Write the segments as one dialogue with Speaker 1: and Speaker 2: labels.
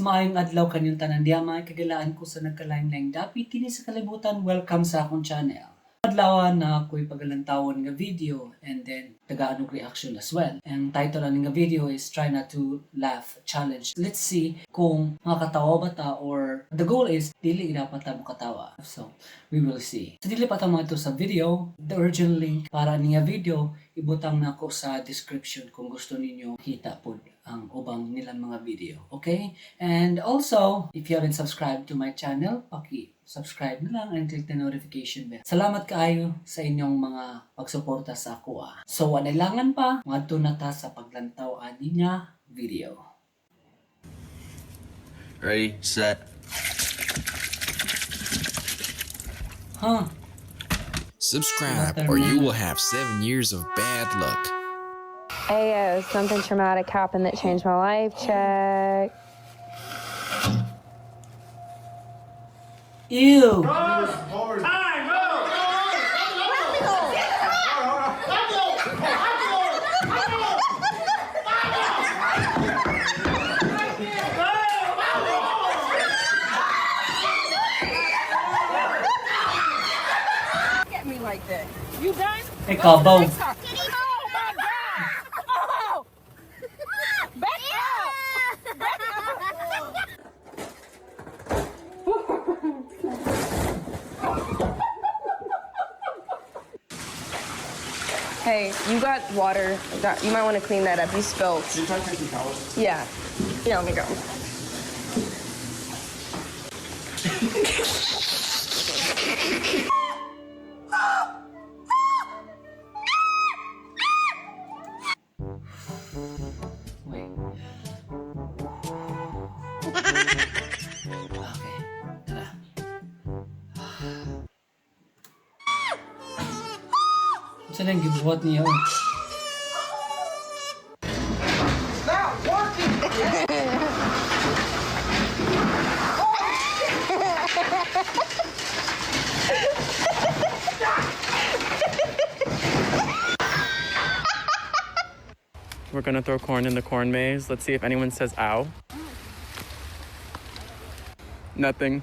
Speaker 1: maayong adlaw kanyang tanan diya mga kagalaan ko sa nagkalain-laing dapit dinhi sa kalibutan. Welcome sa akong channel. Adlaw na ako'y pagalantawon nga video and then tagaan og reaction as well. Ang title ani nga video is Try Not to Laugh Challenge. Let's see kung makakatawa ba ta or the goal is dili dapat ta makatawa. So, we will see. So dili pa ta mga ito sa video, the original link para ni nga video ibutang na ko sa description kung gusto ninyo kita po ang ubang nilang mga video. Okay? And also, if you haven't subscribed to my channel, subscribe na lang and click the notification bell. Salamat kaayo sa inyong mga pagsuporta sa ako. So, wanailangan pa, madto na ta sa paglantaw ani nga video.
Speaker 2: Ready, set.
Speaker 1: Huh?
Speaker 3: Subscribe or you will have 7 years of bad luck.
Speaker 4: Ayo, something traumatic happened that changed my life. Check.
Speaker 1: Ew!
Speaker 5: Get me like that. You done?
Speaker 1: Ikaw, Bow.
Speaker 5: Oh my God! Oh! Back up! Back up!
Speaker 4: Hey, you got water. You might want to clean that up. You spilled.
Speaker 2: Can you try to take some towels?
Speaker 4: Yeah. Yeah, let me go.
Speaker 1: Wait. Okay. Tara. Saan ang gibuhat niya?
Speaker 6: We're gonna throw corn in the corn maze. Let's see if anyone says ow. Nothing.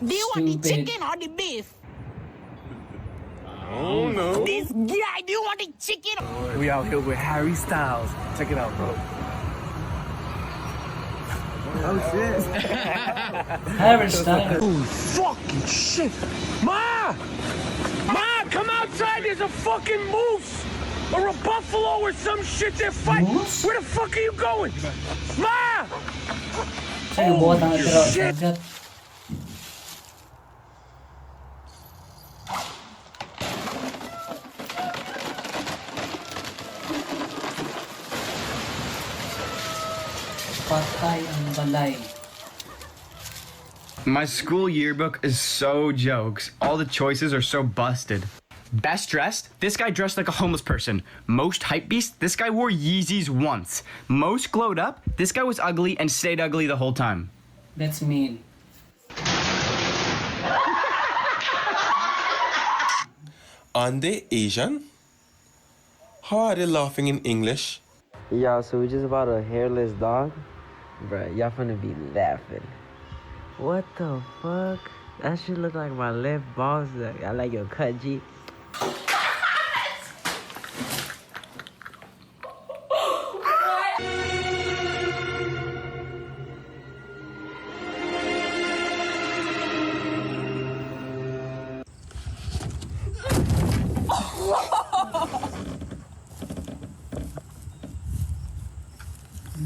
Speaker 5: Do you want the
Speaker 1: Stupid.
Speaker 5: chicken or the beef?
Speaker 6: Oh no.
Speaker 5: This guy, do you want the chicken?
Speaker 6: We out here with Harry Styles. Check it out, bro. Oh shit.
Speaker 1: Harry Styles.
Speaker 7: Holy fucking shit! Ma! Ma, come outside! There's a fucking moose! Or a buffalo or some shit they're fighting!
Speaker 1: Moose?
Speaker 7: Where the fuck are you going? Ma!
Speaker 1: Saan yung buhat ang natira? Patay ang balay.
Speaker 2: My school yearbook is so jokes. All the choices are so busted. Best dressed? This guy dressed like a homeless person. Most hypebeast? This guy wore Yeezys once. Most glowed up? This guy was ugly and stayed ugly the whole time.
Speaker 1: That's mean.
Speaker 8: Aren't they Asian? How are they laughing in English?
Speaker 9: Yo, so we just bought a hairless dog? Bruh, y'all finna be laughing. What the fuck? That shit look like my left balls. I like your cut, G.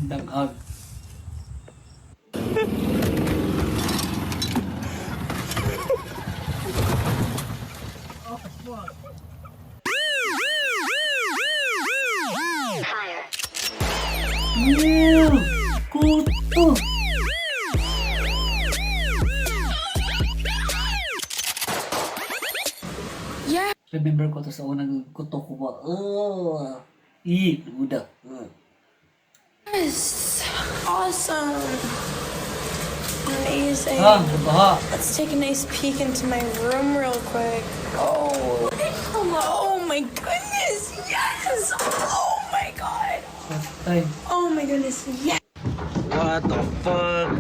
Speaker 1: Dangag. Kuto.
Speaker 4: Yeah.
Speaker 1: Remember ko to sa unang kuto ko ba? Udah.
Speaker 4: Yes. Awesome. Amazing.
Speaker 1: Baha.
Speaker 4: Let's take a nice peek into my room real quick. Oh. Hello.
Speaker 5: my goodness, yes! Oh my god!
Speaker 1: Last time.
Speaker 5: Oh my goodness, yes!
Speaker 9: What the fuck?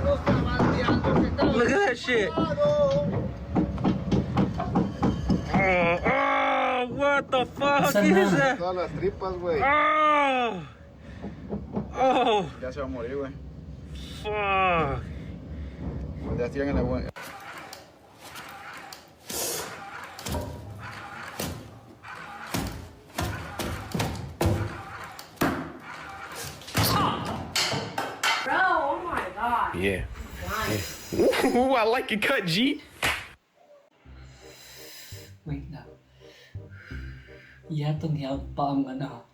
Speaker 9: Look at that shit. Oh, what the fuck
Speaker 1: Saan
Speaker 9: is
Speaker 1: na?
Speaker 9: that?
Speaker 10: Todas las tripas, güey.
Speaker 9: Oh,
Speaker 10: Ya se va a morir, güey.
Speaker 9: fuck.
Speaker 10: Ya tiran en la buena.
Speaker 5: Bro, oh my god.
Speaker 6: Yeah. Ooh, I like your cut, G.
Speaker 1: Wait lang. Yatong yaw pa ang ano.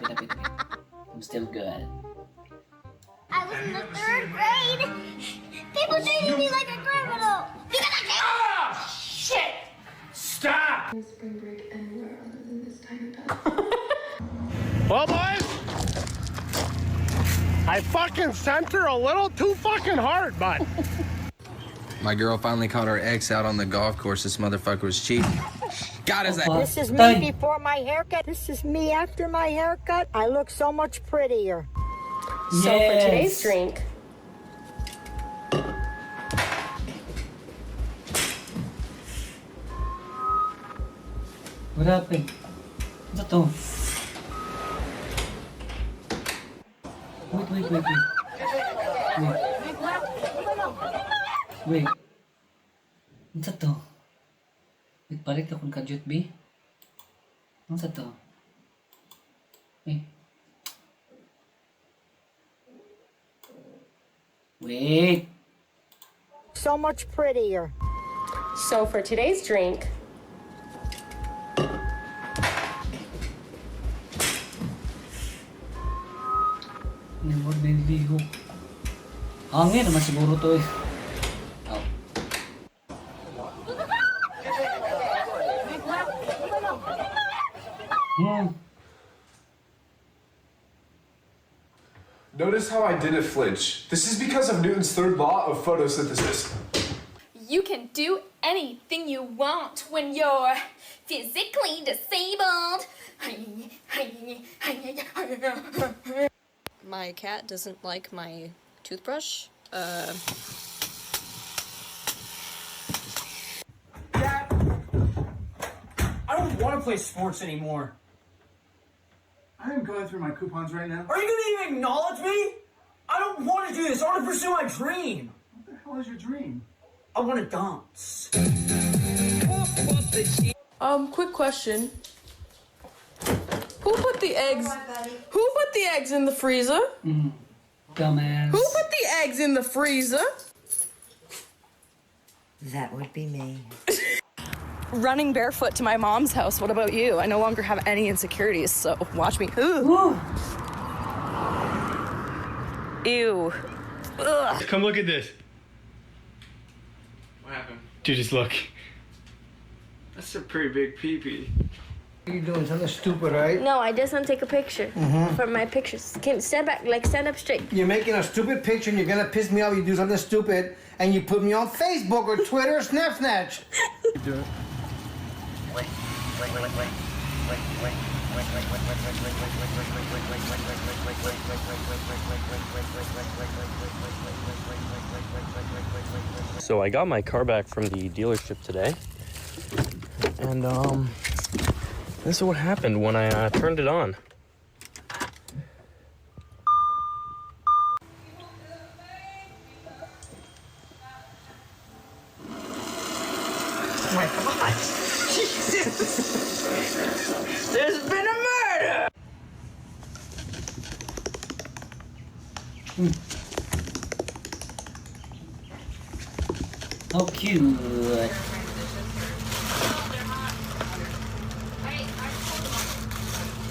Speaker 1: Kapit. I'm still good.
Speaker 11: I was in the 3rd grade. People treated me like a criminal because I can't.
Speaker 5: Shit!
Speaker 10: Stop!
Speaker 4: Spring break anywhere other than this tiny pet.
Speaker 7: Well, boys, I fucking sent her a little too fucking hard, bud.
Speaker 3: My girl finally caught her ex out on the golf course. This motherfucker was cheating. Got his ass.
Speaker 1: This
Speaker 5: This is me before my haircut. This is me after my haircut. I look so much prettier.
Speaker 4: So for today's drink,
Speaker 1: What happened? Ano to? Wait. Wait. Ano sa to? Wait, parik akong kadyot, B? Ano sa to? Wait.
Speaker 5: So much prettier.
Speaker 4: so for today's drink,
Speaker 1: Huwag na niligo. Hangin naman siguro to eh. Oh.
Speaker 12: Notice how I didn't flinch. This is because of Newton's third law of photosynthesis.
Speaker 11: You can do anything you want when you're physically disabled.
Speaker 13: My cat doesn't like my toothbrush.
Speaker 12: Dad! I don't want to play sports anymore.
Speaker 10: I'm going through my coupons right now.
Speaker 12: Are you going to even acknowledge me? I don't want to do this. I want to pursue my dream.
Speaker 10: What the hell is your dream?
Speaker 12: I want to dance.
Speaker 5: Quick question. Who put the eggs? Who put the eggs in the freezer?
Speaker 1: Dumbass.
Speaker 5: Who put the eggs in the freezer?
Speaker 13: that would be me.
Speaker 5: Running barefoot to my mom's house. What about you? I no longer have any insecurities, so watch me.
Speaker 1: Woo!
Speaker 5: Ew. Ugh.
Speaker 6: Come look at this.
Speaker 2: What happened?
Speaker 6: Dude, just look.
Speaker 2: That's a pretty big pee-pee.
Speaker 10: What are you doing? Something stupid, right?
Speaker 11: No, I just want to take a picture for my pictures. Can stand back, like stand up straight.
Speaker 10: You're making a stupid picture and you're gonna piss me off. You do something stupid and you put me on Facebook or Twitter or Snapchat.
Speaker 6: Do it. So I got my car back from the dealership today, and this is what happened when I turned it on.
Speaker 5: Oh my god. Jesus. There's been a murder.
Speaker 1: How cute.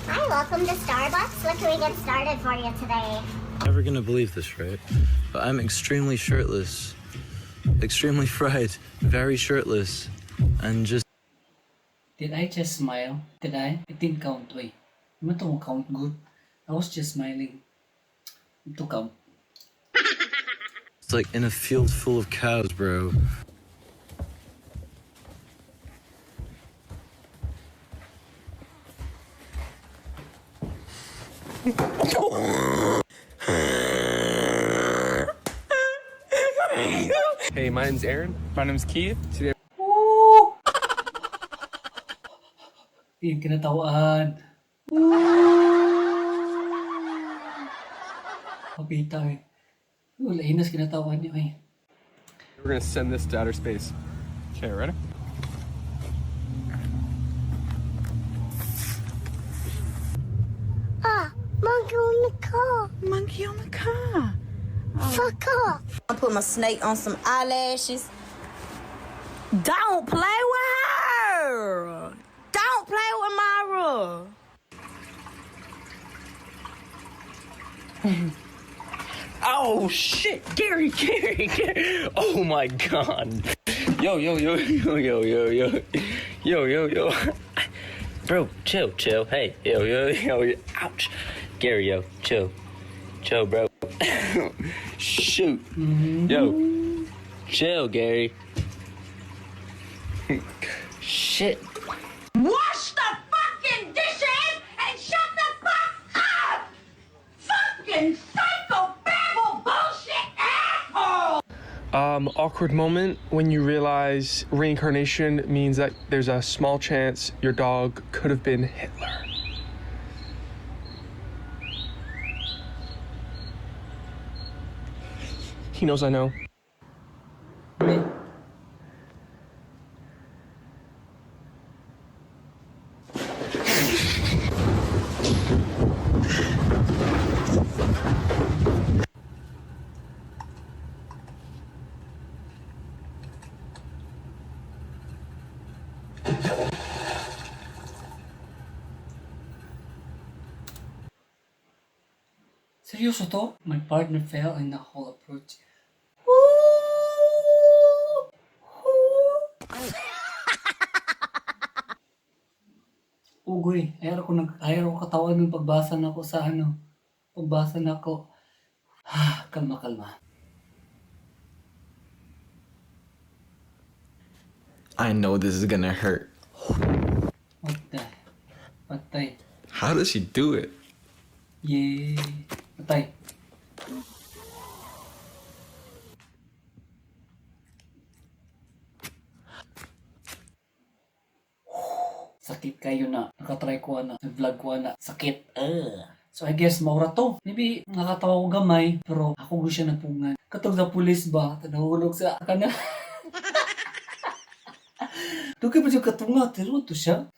Speaker 11: Hi, welcome to Starbucks. What can we get started for you today?
Speaker 14: Never gonna believe this, right? But I'm extremely shirtless, extremely fried, very shirtless, and just.
Speaker 1: Did I just smile? Did I? It didn't count. Wait. Ano to count good? I was just smiling. Ito count.
Speaker 14: It's like in a field full of cows, bro.
Speaker 12: Hey, my name's Aaron. My name's Keith. Today
Speaker 1: Yung kinatawaan. Kapita eh. Wala, hinas kinatawaan niya eh.
Speaker 12: we're gonna send this to outer space. Okay, ready?
Speaker 11: Ah, monkey on the car.
Speaker 15: Monkey on the car.
Speaker 11: Fuck off.
Speaker 15: I put my snake on some eyelashes. Don't play with her. Don't play with Myra.
Speaker 6: Oh shit, Gary. Oh my god. Yo. Bro, chill. Hey, yo. Ouch. Gary, yo, chill, bro. Shoot. Yo, chill, Gary. Shit.
Speaker 11: Wash the fucking dishes and shut the fuck up! Fucking psychobabble bullshit asshole!
Speaker 12: Awkward moment when you realize reincarnation means that there's a small chance your dog could have been Hitler. He knows I know.
Speaker 1: Seryoso to? My partner fell in the whole approach. Ugoy, ayaw ko katawan ng pagbasa na ko sa pagbasa na ko. Kalma.
Speaker 14: I know this is gonna hurt.
Speaker 1: What the? Patay.
Speaker 14: How does she do it?
Speaker 1: Yay. Patay. Sakit kayo na. Nakatry ko na. Nag-vlog ko na. Sakit. So I guess maura to. Maybe nakatawa ko gamay. Pero ako gusto siya nagpungan. Katong sa pulis ba? Nahulog sa kana. Dugay pa siya katunga. Tiro to siya.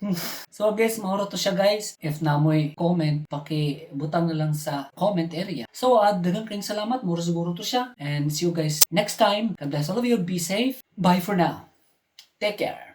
Speaker 1: So I guess maura to siya guys. If namoy comment, pakibutang na lang sa comment area. So daghang kayong salamat. Mura siguro to siya. And see you guys next time. God bless all of you. Be safe. Bye for now. Take care.